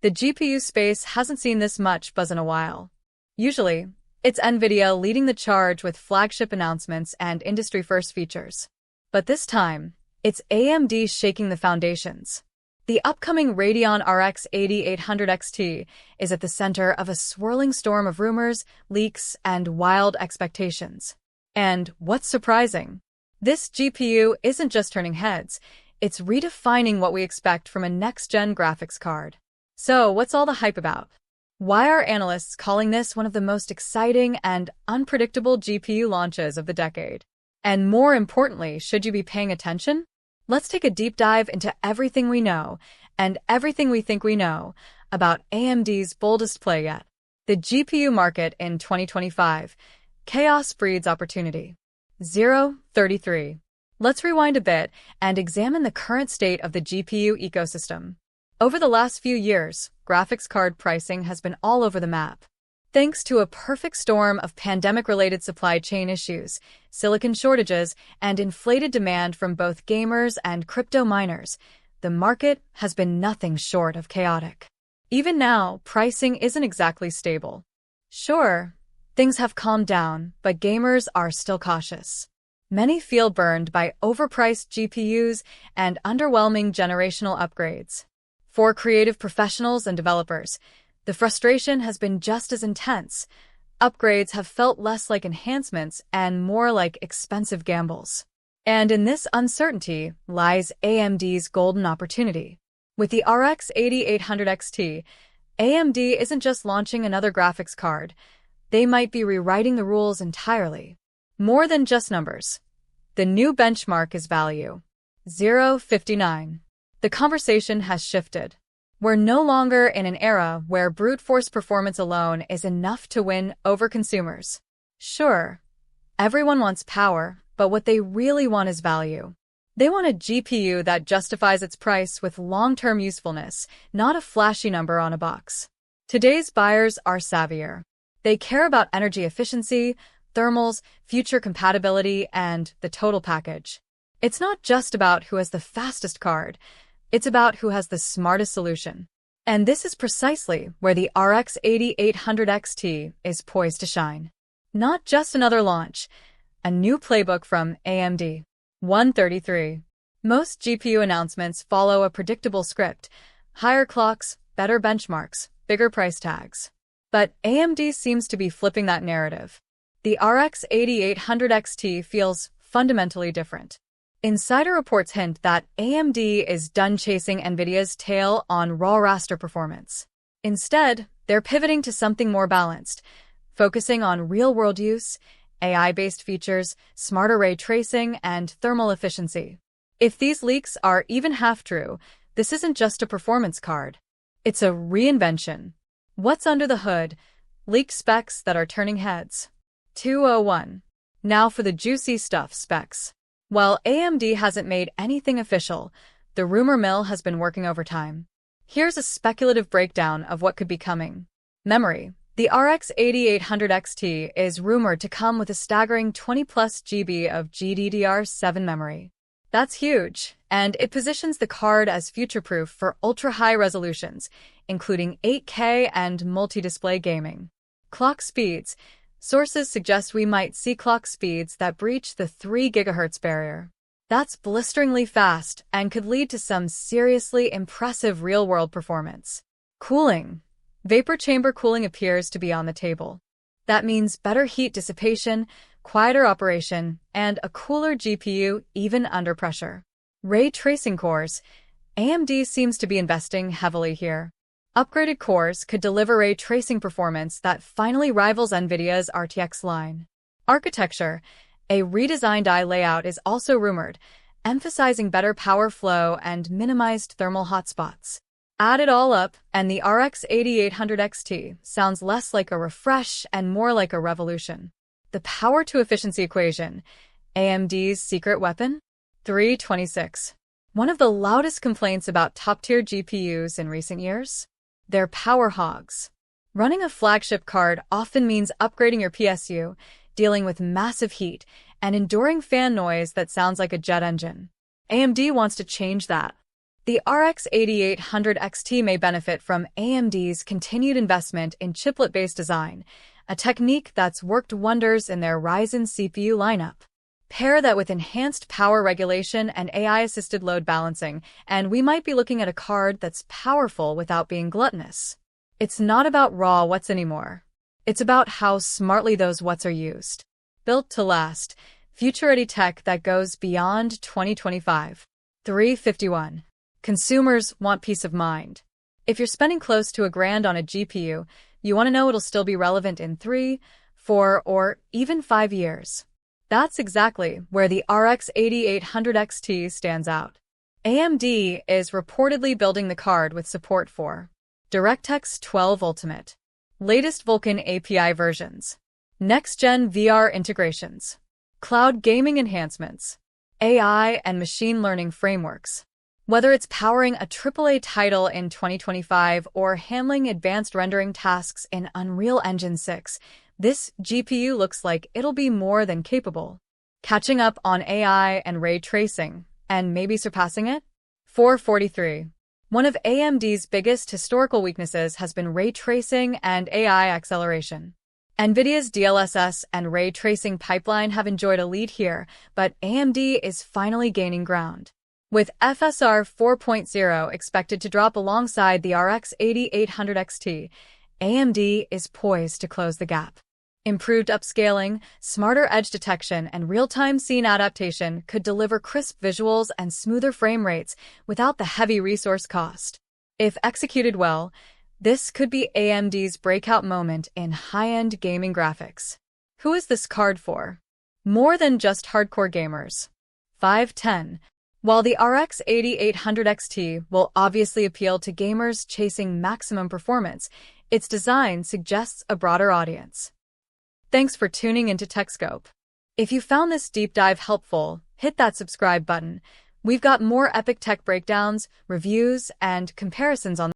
The GPU space hasn't seen this much buzz in a while. Usually, it's Nvidia leading the charge with flagship announcements and industry-first features. But this time, it's AMD shaking the foundations. The upcoming Radeon RX 8800 XT is at the center of a swirling storm of rumors, leaks, and wild expectations. And what's surprising? This GPU isn't just turning heads, it's redefining what we expect from a next-gen graphics card. So, what's all the hype about? Why are analysts calling this one of the most exciting and unpredictable GPU launches of the decade? And more importantly, should you be paying attention? Let's take a deep dive into everything we know, and everything we think we know, about AMD's boldest play yet. The GPU market in 2025. Chaos breeds opportunity. 033. Let's rewind a bit and examine the current state of the GPU ecosystem. Over the last few years, graphics card pricing has been all over the map. Thanks to a perfect storm of pandemic-related supply chain issues, silicon shortages, and inflated demand from both gamers and crypto miners, the market has been nothing short of chaotic. Even now, pricing isn't exactly stable. Sure, things have calmed down, but gamers are still cautious. Many feel burned by overpriced GPUs and underwhelming generational upgrades. For creative professionals and developers, the frustration has been just as intense. Upgrades have felt less like enhancements and more like expensive gambles. And in this uncertainty lies AMD's golden opportunity. With the RX 8800 XT, AMD isn't just launching another graphics card. They might be rewriting the rules entirely. More than just numbers. The new benchmark is value. 059. The conversation has shifted. We're no longer in an era where brute force performance alone is enough to win over consumers. Sure, everyone wants power, but what they really want is value. They want a GPU that justifies its price with long-term usefulness, not a flashy number on a box. Today's buyers are savvier. They care about energy efficiency, thermals, future compatibility, and the total package. It's not just about who has the fastest card. It's about who has the smartest solution. And this is precisely where the RX 8800 XT is poised to shine. Not just another launch, a new playbook from AMD. 133. Most GPU announcements follow a predictable script: higher clocks, better benchmarks, bigger price tags. But AMD seems to be flipping that narrative. The RX 8800 XT feels fundamentally different. Insider reports hint that AMD is done chasing Nvidia's tail on raw raster performance. Instead, they're pivoting to something more balanced, focusing on real-world use, AI-based features, smarter ray tracing, and thermal efficiency. If these leaks are even half true, this isn't just a performance card. It's a reinvention. What's under the hood? Leaked specs that are turning heads. 201. Now for the juicy stuff: specs. While AMD hasn't made anything official, the rumor mill has been working overtime. Here's a speculative breakdown of what could be coming. Memory. The RX 8800 XT is rumored to come with a staggering 20+ GB of GDDR7 memory. That's huge, and it positions the card as future-proof for ultra-high resolutions, including 8K and multi-display gaming. Clock speeds. Sources suggest we might see clock speeds that breach the 3 GHz barrier. That's blisteringly fast and could lead to some seriously impressive real-world performance. Cooling. Vapor chamber cooling appears to be on the table. That means better heat dissipation, quieter operation, and a cooler GPU even under pressure. Ray tracing cores. AMD seems to be investing heavily here. Upgraded cores could deliver ray tracing performance that finally rivals Nvidia's RTX line. Architecture. A redesigned die layout is also rumored, emphasizing better power flow and minimized thermal hotspots. Add it all up, and the RX 8800 XT sounds less like a refresh and more like a revolution. The power-to-efficiency equation. AMD's secret weapon? 326. One of the loudest complaints about top-tier GPUs in recent years? They're power hogs. Running a flagship card often means upgrading your PSU, dealing with massive heat, and enduring fan noise that sounds like a jet engine. AMD wants to change that. The RX 8800 XT may benefit from AMD's continued investment in chiplet-based design, a technique that's worked wonders in their Ryzen CPU lineup. Pair that with enhanced power regulation and AI-assisted load balancing, and we might be looking at a card that's powerful without being gluttonous. It's not about raw what's anymore. It's about how smartly those what's are used. Built to last, future-ready tech that goes beyond 2025. 351. Consumers want peace of mind. If you're spending close to $1,000 on a GPU, you want to know it'll still be relevant in 3, 4, or even 5 years. That's exactly where the RX 8800 XT stands out. AMD is reportedly building the card with support for DirectX 12 Ultimate, latest Vulkan API versions, next-gen VR integrations, cloud gaming enhancements, AI and machine learning frameworks. Whether it's powering a AAA title in 2025 or handling advanced rendering tasks in Unreal Engine 6, this GPU looks like it'll be more than capable. Catching up on AI and ray tracing, and maybe surpassing it? 443. One of AMD's biggest historical weaknesses has been ray tracing and AI acceleration. Nvidia's DLSS and ray tracing pipeline have enjoyed a lead here, but AMD is finally gaining ground. With FSR 4.0 expected to drop alongside the RX 8800 XT, AMD is poised to close the gap. Improved upscaling, smarter edge detection, and real-time scene adaptation could deliver crisp visuals and smoother frame rates without the heavy resource cost. If executed well, this could be AMD's breakout moment in high-end gaming graphics. Who is this card for? More than just hardcore gamers. 510. While the RX 8800 XT will obviously appeal to gamers chasing maximum performance, its design suggests a broader audience. Thanks for tuning into TechScope. If you found this deep dive helpful, hit that subscribe button. We've got more epic tech breakdowns, reviews, and comparisons on